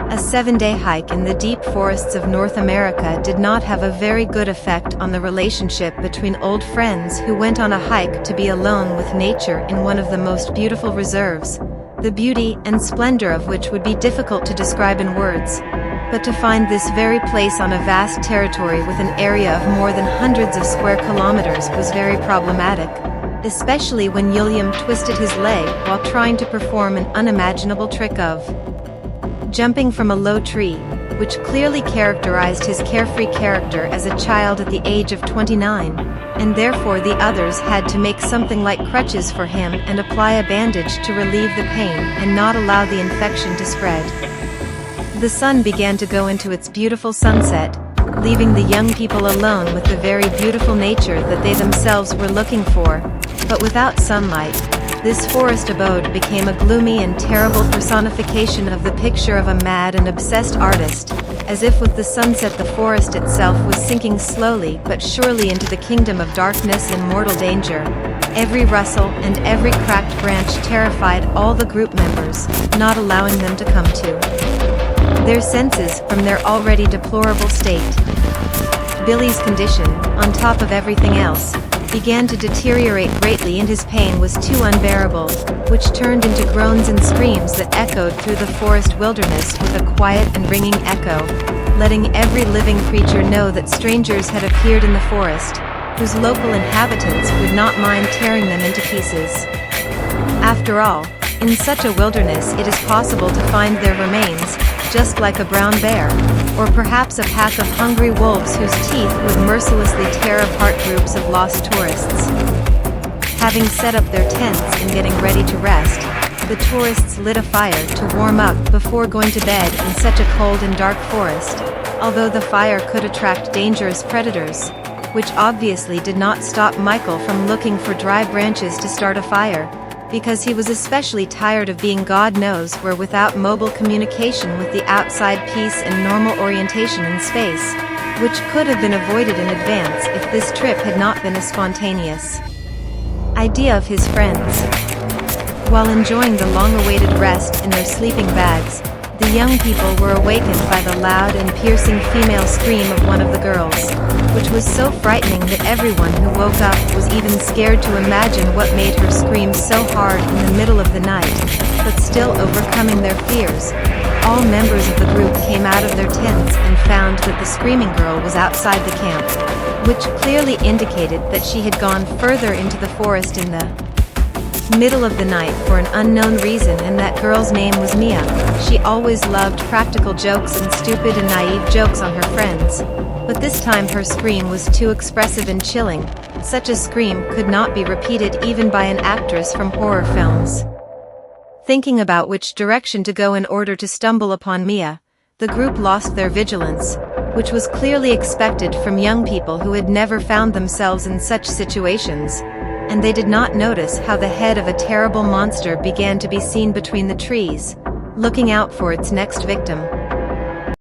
A 7-day hike in the deep forests of North America did not have a very good effect on the relationship between old friends who went on a hike to be alone with nature in one of the most beautiful reserves, the beauty and splendor of which would be difficult to describe in words. But to find this very place on a vast territory with an area of more than hundreds of square kilometers was very problematic, especially when William twisted his leg while trying to perform an unimaginable trick of jumping from a low tree, which clearly characterized his carefree character as a child at the age of 29, and therefore the others had to make something like crutches for him and apply a bandage to relieve the pain and not allow the infection to spread. The sun began to go into its beautiful sunset, leaving the young people alone with the very beautiful nature that they themselves were looking for, but without sunlight. This forest abode became a gloomy and terrible personification of the picture of a mad and obsessed artist, as if with the sunset the forest itself was sinking slowly but surely into the kingdom of darkness and mortal danger. Every rustle and every cracked branch terrified all the group members, not allowing them to come to their senses from their already deplorable state. Billy's condition, on top of everything else, began to deteriorate greatly and his pain was too unbearable, which turned into groans and screams that echoed through the forest wilderness with a quiet and ringing echo, letting every living creature know that strangers had appeared in the forest, whose local inhabitants would not mind tearing them into pieces. After all, in such a wilderness it is possible to find their remains, just like a brown bear, or perhaps a pack of hungry wolves whose teeth would mercilessly tear apart groups of lost tourists. Having set up their tents and getting ready to rest, the tourists lit a fire to warm up before going to bed in such a cold and dark forest, although the fire could attract dangerous predators, which obviously did not stop Michael from looking for dry branches to start a fire, because he was especially tired of being God knows where without mobile communication with the outside peace and normal orientation in space, which could have been avoided in advance if this trip had not been a spontaneous idea of his friends. While enjoying the long-awaited rest in their sleeping bags, the young people were awakened by the loud and piercing female scream of one of the girls, which was so frightening that everyone who woke up was even scared to imagine what made her scream so hard in the middle of the night, but still overcoming their fears. All members of the group came out of their tents and found that the screaming girl was outside the camp, which clearly indicated that she had gone further into the forest in the middle of the night for an unknown reason, and that girl's name was Mia. She always loved practical jokes and stupid and naive jokes on her friends, but this time her scream was too expressive and chilling. Such a scream could not be repeated even by an actress from horror films. Thinking about which direction to go in order to stumble upon Mia, the group lost their vigilance, which was clearly expected from young people who had never found themselves in such situations, and they did not notice how the head of a terrible monster began to be seen between the trees, looking out for its next victim.